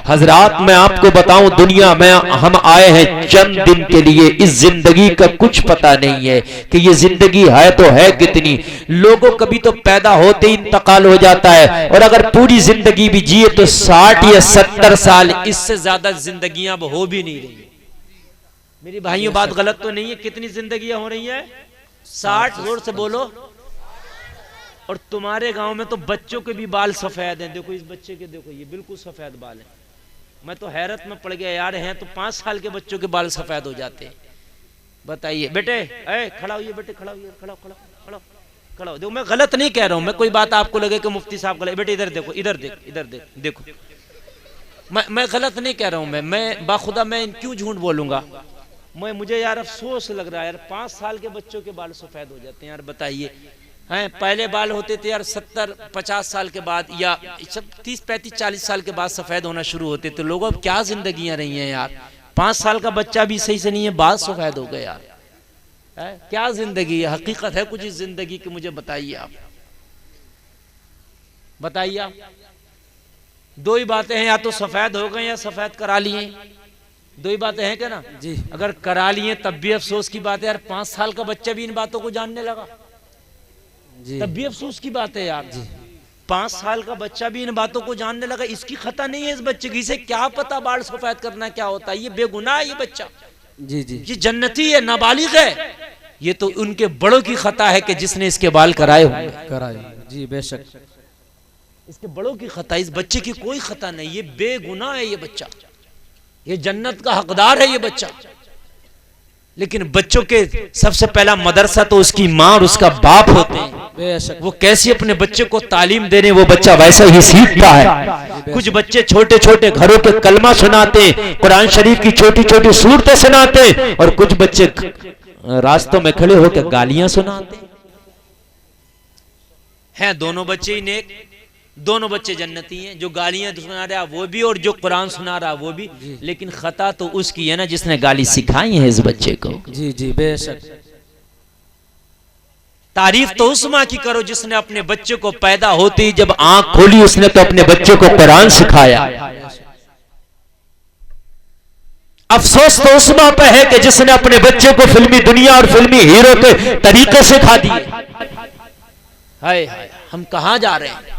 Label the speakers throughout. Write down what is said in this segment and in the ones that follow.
Speaker 1: हजरात मैं आपको बताऊं, दुनिया में हम आए हैं चंद दिन के लिए, इस जिंदगी का कुछ पता नहीं है कि ये जिंदगी है तो है कितनी। लोगों कभी तो पैदा होते ही इंतकाल हो जाता है, और अगर पूरी जिंदगी भी जिए तो 60 या 70 साल, इससे ज्यादा जिंदगियां अब हो भी नहीं रही। मेरी भाइयों बात गलत तो नहीं है? कितनी जिंदगियां हो रही है? 60। जोर से बोलो। और तुम्हारे गांव में तो बच्चों के भी बाल सफेद हैं। देखो इस बच्चे के, देखो ये बिल्कुल सफेद बाल है। मैं तो हैरत में पड़ गया यार, हैं तो 5 साल के बच्चों के बाल सफेद हो जाते हैं। बताइए बेटे, खड़ा होइए बेटे, खड़ा होइए, खड़ा खड़ा खड़ा खड़ा हो। देखो मैं गलत नहीं कह रहा हूं, मैं कोई बात आपको लगे कि मुफ्ती साहब गलत। बेटे इधर देखो, इधर देख, इधर देख, देखो मैं गलत नहीं कह रहा हूं। मैं बाखुदा मैं क्यों झूठ बोलूंगा। मुझे यार अफसोस लग रहा है यार, 5 साल के बच्चों के बाल सफेद हो जाते हैं यार। बताइए, हैं पहले बाल होते थे यार 70-50 साल के बाद, या 30-35-40 साल के बाद सफेद होना शुरू होते थे। लोगों अब क्या जिंदगियां रही हैं यार। 5 साल का बच्चा भी सही से नहीं है, बाल सफेद हो गए यार। क्या जिंदगी है? हकीकत है कुछ इस जिंदगी की? मुझे बताइए आप, बताइए आप। 2 ही बातें हैं, या तो सफेद हो गए या सफेद करा लिए। 2 ही बातें हैं क्या ना जी। अगर करा लिए तब भी अफसोस की बात है यार, 5 साल का बच्चा भी इन बातों को जानने लगा जी, तब भी अफसोस की बात है यार जी। 5 साल का बच्चा भी इन बातों को जानने लगा, इसकी खता नहीं है इस बच्चे की। इसे क्या पता बाल सफेद करना क्या होता है? ये बेगुनाह है ये बच्चा जी जी, ये जन्नती है, नाबालिग है। ये तो उनके बड़ों की खता है कि जिसने इसके बाल कराए जी। बेशक इसके बड़ों की खता, इस बच्चे की कोई खता नहीं। ये बेगुनाह है ये बच्चा, ये जन्नत का हकदार है ये बच्चा। लेकिन बच्चों के सबसे पहला मदरसा तो उसकी माँ और उसका बाप होते हैं। वो कैसे अपने बच्चे को तालीम दे रहे हैं, वो बच्चा वैसा ही सीखता है। कुछ बच्चे छोटे छोटे घरों के कलमा सुनाते, कुरान शरीफ की छोटी छोटी सूरतें सुनाते, और कुछ बच्चे रास्तों में खड़े होकर गालियां सुनाते हैं। दोनों बच्चे ही नेक, दोनों बच्चे जन्नती हैं। जो गालियां सुना रहा वो भी, और जो कुरान सुना रहा वो भी। लेकिन खता तो उसकी है ना जिसने गाली सिखाई है इस बच्चे को जी जी। बेशक तारीफ तो उस माँ की करो जिसने अपने बच्चे को पैदा होते ही जब आंख खोली उसने तो अपने बच्चे को कुरान सिखाया। अफसोस तो उस माँ पे है कि जिसने अपने बच्चे को फिल्मी दुनिया और फिल्मी हीरो के तरीके सिखा दिए। हाय हम कहां जा रहे हैं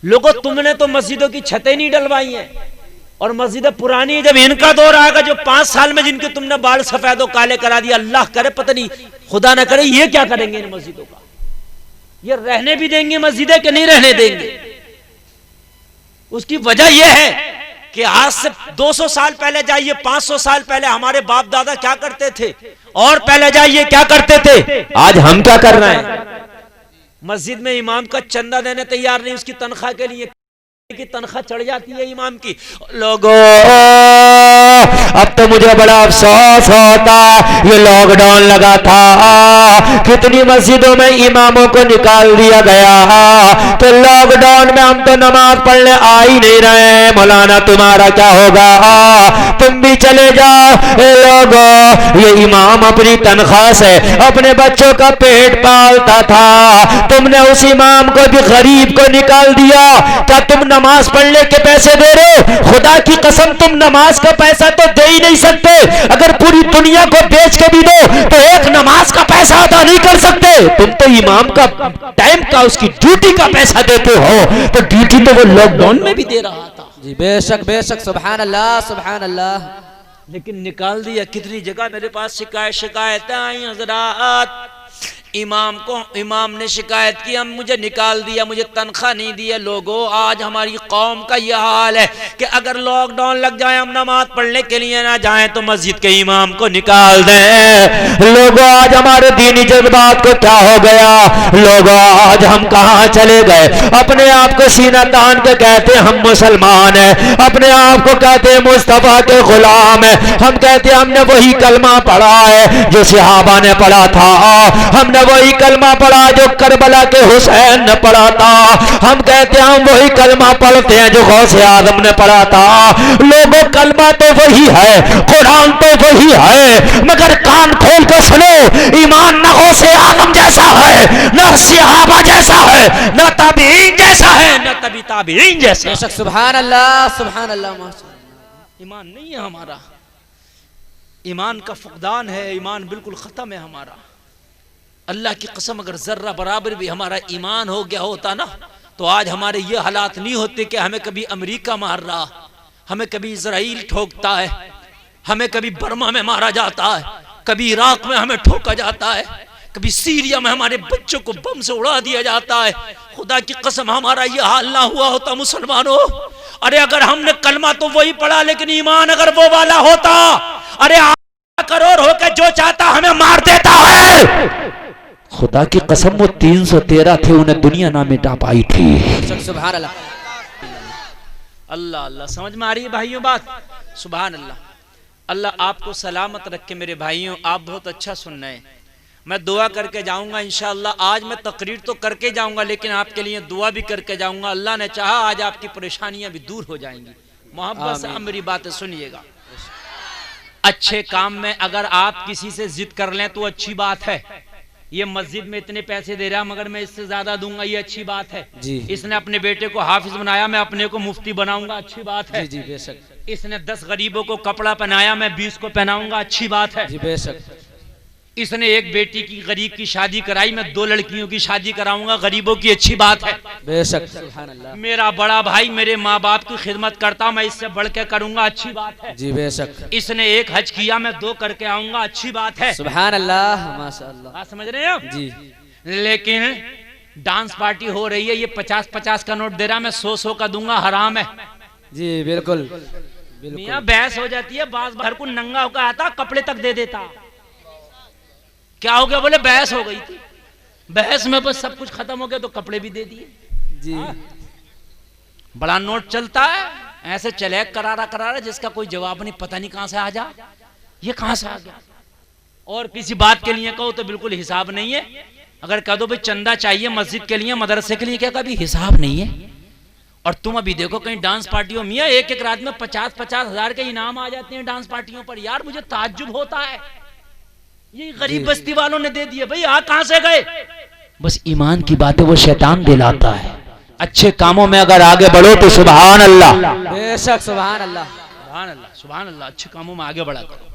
Speaker 1: लोगों? तुमने तो मस्जिदों की छतें नहीं डलवाई हैं, और मस्जिदें पुरानी। जब इनका दौर आएगा, जो 5 साल में जिनके तुमने बाल सफेद और काले करा दिया, अल्लाह करे पता नहीं, खुदा ना करे, ये क्या करेंगे इन मस्जिदों का? ये रहने भी देंगे मस्जिदें कि नहीं रहने देंगे? उसकी वजह यह है कि आज से 200 साल पहले जाइए, 500 साल पहले हमारे बाप दादा क्या करते थे, और पहले जाइए क्या करते थे, आज हम क्या कर रहे हैं। मस्जिद में इमाम का चंदा देने तैयार नहीं, उसकी तनख्वाह के लिए की तनख्वाह चढ़ जाती है इमाम की। लोगों अब तो मुझे बड़ा अफसोस होता, ये लॉकडाउन लगा था, कितनी मस्जिदों में इमामों को निकाल दिया गया, तो लॉकडाउन में हम तो नमाज पढ़ने आ ही नहीं रहे। मौलाना तुम्हारा क्या होगा, तुम भी चले जाओ। लोगों ये इमाम अपनी तनख्वाह से अपने बच्चों का पेट पालता था, तुमने उस इमाम को भी गरीब को निकाल दिया। क्या तुम नमाज पढ़ने के पैसे दे रहे हो? खुदा की कसम तुम नमाज का पैसा तो दे ही नहीं सकते। अगर पूरी दुनिया को बेच के भी दो तो एक नमाज का पैसा अदा नहीं कर सकते। तुम तो इमाम का टाइम का, उसकी ड्यूटी का पैसा देते हो, तो ड्यूटी तो वो लॉकडाउन में भी दे रहा था जी। बेशक बेशक, सुभान अल्लाह सुभान अल्लाह। लेकिन निकाल दिया। कितनी जगह मेरे पास शिकायतें आई हज़रात, इमाम ने शिकायत की, हम मुझे निकाल दिया, मुझे तनख्वाह नहीं दिया। लोगों आज हमारी कौम का यह हाल है कि अगर लॉकडाउन लग जाए, हम नमाज पढ़ने के लिए ना जाएं तो मस्जिद के इमाम को निकाल दें। लोगों आज हमारे दीनी जज्बात को क्या हो गया? लोगों आज हम कहां चले गए? अपने आप को सीना तान के कहते हम मुसलमान हैं, अपने आप को कहते मुस्तफा के गुलाम है। हम कहते हमने वही कलमा पढ़ा है जो सहाबा ने पढ़ा था, हमने वही कलमा पढ़ा जो करबला के हुसैन ने पढ़ा था। हम कहते हैं हम वही कलमा पढ़ते हैं जो गौसे आजम ने पढ़ा था। लोगों कलमा तो वही है, कुरान तो वही है, मगर कान खोल कर सुनो, ईमान न गौसे आजम जैसा है, न सहाबा जैसा है, न ताबीईन जैसा है, न तबी ताबीईन जैसा।
Speaker 2: सुभान अल्लाह, सुभान अल्लाह।
Speaker 1: ईमान नहीं है हमारा, ईमान का फुकदान है, ईमान बिल्कुल खत्म है हमारा। अल्लाह की कसम अगर जर्रा बराबर भी हमारा ईमान हो गया होता ना, तो आज हमारे ये हालात नहीं होते कि हमें कभी अमेरिका मार रहा, हमें कभी इजराइल ठोकता है, हमें कभी बर्मा में मारा जाता है, कभी इराक में हमें ठोका जाता है, कभी सीरिया में हमारे बच्चों को बम से उड़ा दिया जाता है। खुदा की कसम हमारा ये हाल ना हुआ होता मुसलमानों। अरे अगर हमने कलमा तो वही पढ़ा, लेकिन ईमान अगर वो वाला होता, अरे करोड़ होकर जो चाहता हमें मार देता है। खुदा की कसम वो 313 थे, उन्हें दुनिया ना मिटा पाई थी।
Speaker 2: सुभान अल्लाह,
Speaker 1: अल्लाह अल्लाह। समझ में आ रही है भाइयों बात? सुभान अल्लाह। अल्लाह आपको सलामत रखे मेरे भाइयों। आप बहुत अच्छा सुन रहे हैं। मैं दुआ करके जाऊंगा इंशाअल्लाह। आज मैं तकरीर तो करके जाऊंगा, लेकिन आपके लिए दुआ भी करके जाऊंगा। अल्लाह ने चाहा आज आपकी परेशानियां भी दूर हो जाएंगी। मोहब्बत से आप मेरी बातें सुनिएगा। अच्छे काम में अगर आप किसी से जिद कर लें तो अच्छी बात है। ये मस्जिद में इतने पैसे दे रहा मगर मैं इससे ज्यादा दूंगा, ये अच्छी बात है
Speaker 2: जी।
Speaker 1: इसने अपने बेटे को हाफिज बनाया, मैं अपने को मुफ्ती बनाऊंगा, अच्छी बात है
Speaker 2: जी बेशक।
Speaker 1: इसने 10 गरीबों को कपड़ा पहनाया, मैं 20 को पहनाऊंगा, अच्छी बात है
Speaker 2: जी बेशक।
Speaker 1: इसने एक बेटी की गरीब की शादी कराई, मैं 2 लड़कियों की शादी कराऊंगा, गरीबों की, अच्छी बात है
Speaker 2: बेशक। सुभान अल्लाह।
Speaker 1: मेरा बड़ा भाई मेरे माँ बाप की खिदमत करता, मैं इससे बढ़ के करूंगा, अच्छी बात है
Speaker 2: जी बेशक।
Speaker 1: इसने 1 हज किया, मैं 2 करके आऊंगा, अच्छी बात है।
Speaker 2: सुभान अल्लाह, माशाअल्लाह।
Speaker 1: बात समझ रहे हैं आप
Speaker 2: जी।
Speaker 1: लेकिन डांस पार्टी हो रही है, ये 50-50 का नोट दे रहा, मैं 100-100 का दूंगा, हराम है
Speaker 2: जी बिल्कुल।
Speaker 1: मियां बहस हो जाती है, बाज भर को नंगा होकर आता, कपड़े तक दे देता। क्या हो गया? बोले बहस हो गई थी, बहस में बस सब कुछ खत्म हो गया तो कपड़े भी दे दिए
Speaker 2: जी।
Speaker 1: बड़ा नोट चलता है ऐसे चलेक करारा जिसका कोई जवाब नहीं, पता नहीं कहां से आ जा, ये कहां से आ गया। और किसी बात के लिए कहो तो बिल्कुल हिसाब नहीं है। अगर कह दो भाई चंदा चाहिए मस्जिद के लिए, मदरसे के लिए, क्या कभी हिसाब नहीं है। और तुम अभी देखो कहीं डांस पार्टियों में एक रात में 50-50 हजार के इनाम आ जाते हैं डांस पार्टियों पर। यार मुझे ताज्जुब होता है, ये गरीब बस्ती वालों ने दे दिए भाई, आ कहां से गए? बस ईमान की बातें वो शैतान दिलाता है। अच्छे कामों में अगर आगे बढ़ो तो सुभान अल्लाह,
Speaker 2: बेशक। सुभान अल्लाह,
Speaker 1: सुभान अल्लाह, सुभान अल्लाह। अच्छे कामों में आगे बढ़ा करो।